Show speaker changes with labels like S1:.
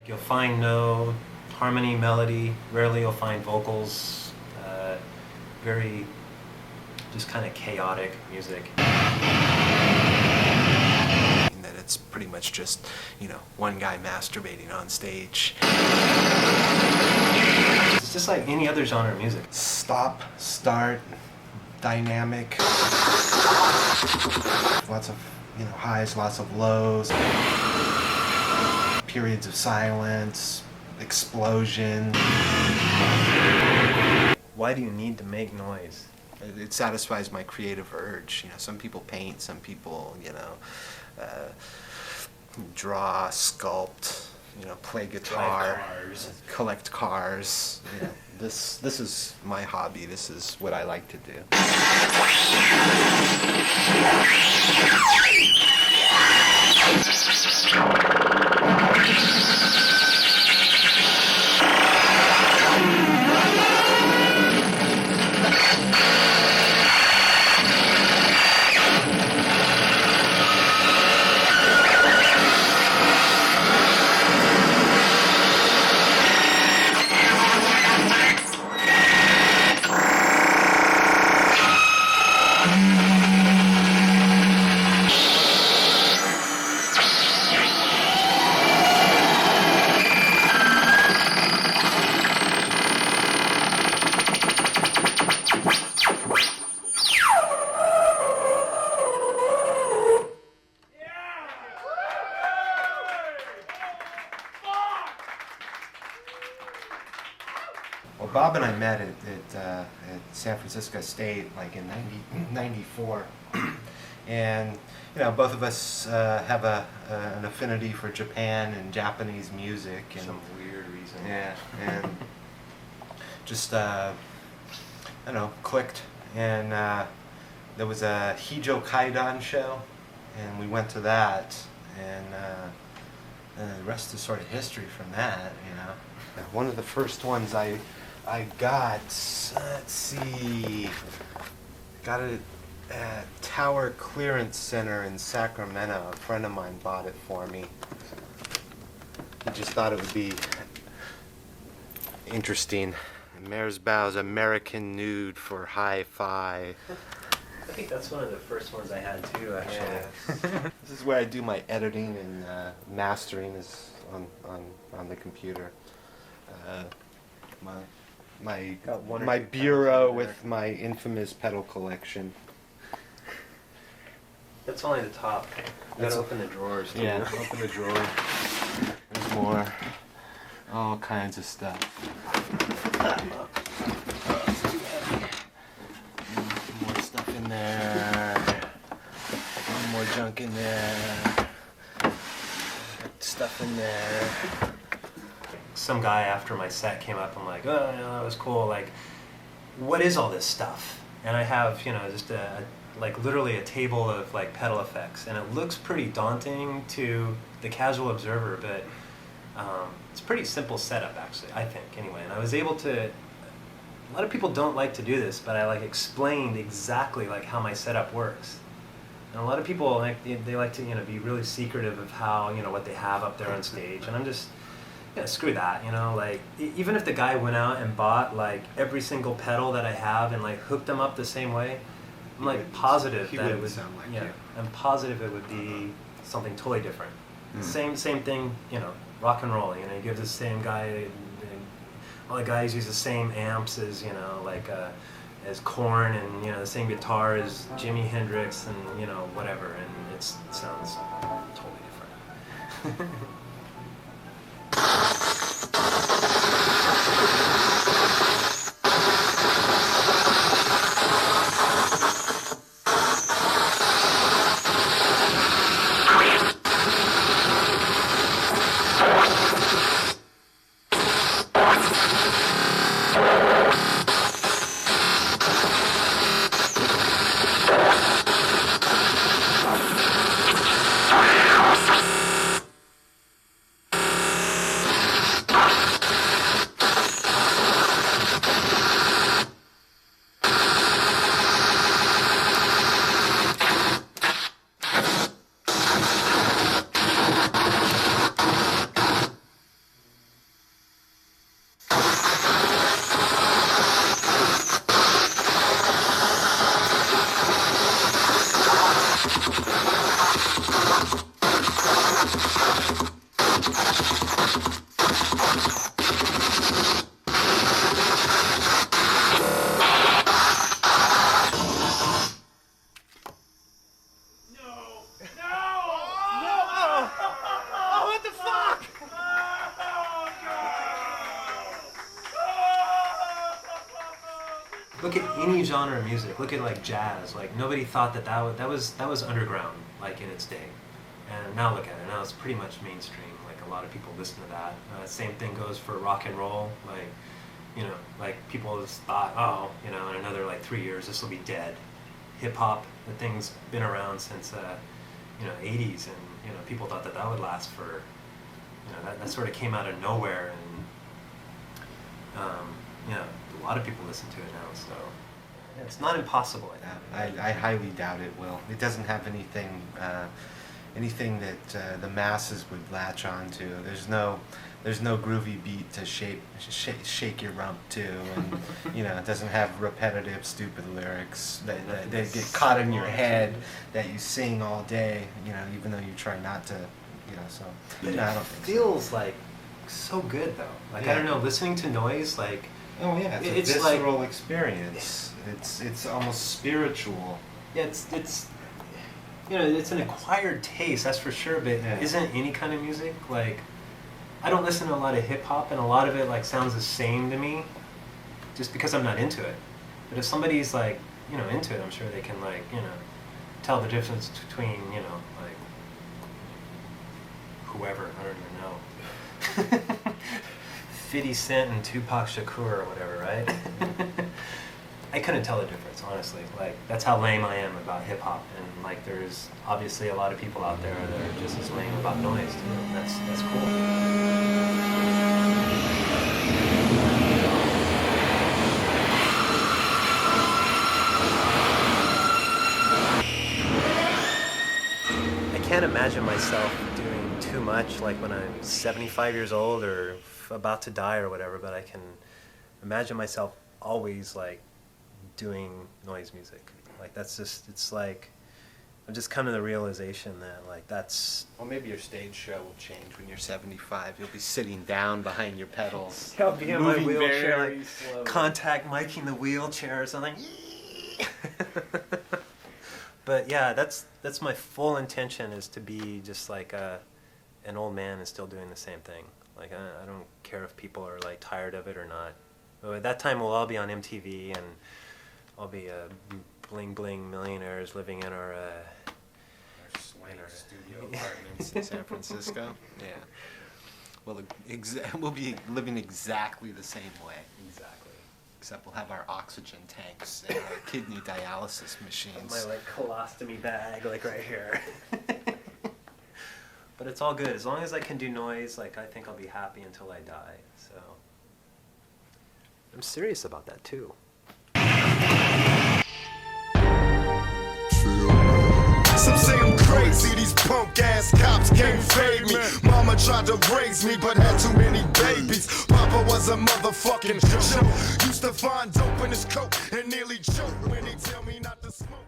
S1: You'll find no harmony, melody. Rarely you'll find vocals. Very just kind of chaotic music.
S2: That it's pretty much just, one guy masturbating on stage.
S1: It's just like any other genre of music.
S2: Stop, start, dynamic. Lots of, highs, lots of lows. Periods of silence, explosion.
S1: Why do you need to make noise?
S2: It satisfies my creative urge. Some people paint, some people, draw, sculpt, play guitar, collect cars. This is my hobby. This is what I like to do. Well, Bob and I met at San Francisco State like in '94, and both of us have an affinity for Japan and Japanese music, and
S1: some weird reason.
S2: Yeah, and just clicked, and there was a Hijo Kaidan show, and we went to that, and the rest is sort of history from that. One of the first ones I got, let's see, got it at Tower Clearance Center in Sacramento. A friend of mine bought it for me. He just thought it would be interesting. Mare's Bow's American Nude for Hi-Fi.
S1: I think that's one of the first ones I had too, actually.
S2: Yeah. This is where I do my editing and mastering is on the computer. My bureau with my infamous pedal collection.
S1: That's only the top. You gotta open the drawers too.
S2: Yeah, open the drawer. There's more. All kinds of stuff. More stuff in there. More junk in there. Stuff in there.
S1: Some guy after my set came up and like, oh, that was cool. Like, what is all this stuff? And I have, just literally a table of like pedal effects, and it looks pretty daunting to the casual observer, but it's a pretty simple setup actually, I think, anyway. And I was able to, a lot of people don't like to do this, but I explained exactly how my setup works. And a lot of people, they like to, be really secretive of how, what they have up there on stage. And I'm just, screw that, even if the guy went out and bought every single pedal that I have and hooked them up the same way, I'm positive that it would
S2: sound like you.
S1: I'm positive it would be something totally different. Same thing, rock and roll, you give the same guy, all the guys use the same amps as, as Korn, and the same guitar as Jimi Hendrix, and whatever, and it sounds totally different. look at any genre of music. Look at like jazz. Like nobody thought that was underground like in its day, and now look at it. Now it's pretty much mainstream. Like a lot of people listen to that. Same thing goes for rock and roll. Like like people just thought, oh, in another like 3 years this will be dead. Hip hop, the thing's been around since 80s, and people thought that would last for that sort of came out of nowhere, and a lot of people listen to it now, so it's not impossible.
S2: I highly doubt it will. It doesn't have anything that the masses would latch on to. There's no groovy beat to shake your rump to, and it doesn't have repetitive, stupid lyrics that get caught in your head that you sing all day. Even though you try not to. So
S1: but
S2: I don't think
S1: feels like so good though. Like I don't know, listening to noise, like
S2: oh yeah, it's a visceral experience. It's almost spiritual.
S1: Yeah, it's it's an acquired taste, that's for sure. But isn't any kind of music like? I don't listen to a lot of hip hop, and a lot of it like sounds the same to me, just because I'm not into it. But if somebody's like into it, I'm sure they can like tell the difference between like whoever, I don't even know, 50 Cent and Tupac Shakur or whatever, right? I couldn't tell the difference, honestly. Like that's how lame I am about hip hop, and like there's obviously a lot of people out there that are just as lame about noise too. That's cool. I can't imagine myself doing too much like when I'm 75 years old or about to die or whatever, but I can imagine myself always like doing noise music. Like that's just, it's like I've just come to the realization that like that's...
S2: Well, maybe your stage show will change when you're 75. You'll be sitting down behind your pedals.
S1: I'll be in my wheelchair,
S2: very
S1: like
S2: slowly.
S1: contact miking the wheelchair or something. But yeah, that's my full intention, is to be just like an old man and still doing the same thing. Like I don't care if people are like tired of it or not. But at that time we'll all be on MTV, and I'll be bling bling millionaires living in our
S2: studio apartments in San Francisco. Yeah. Well, we'll be living exactly the same way.
S1: Exactly.
S2: Except we'll have our oxygen tanks and our kidney dialysis machines.
S1: My like colostomy bag, like right here. But it's all good as long as I can do noise. Like I think I'll be happy until I die. So I'm serious about that too.
S3: Some say I'm crazy, these punk ass cops can't fade me. Mama tried to raise me, but had too many babies. Papa was a motherfucking joke. Used to find dope in his coat and nearly choke when he tell me not to smoke.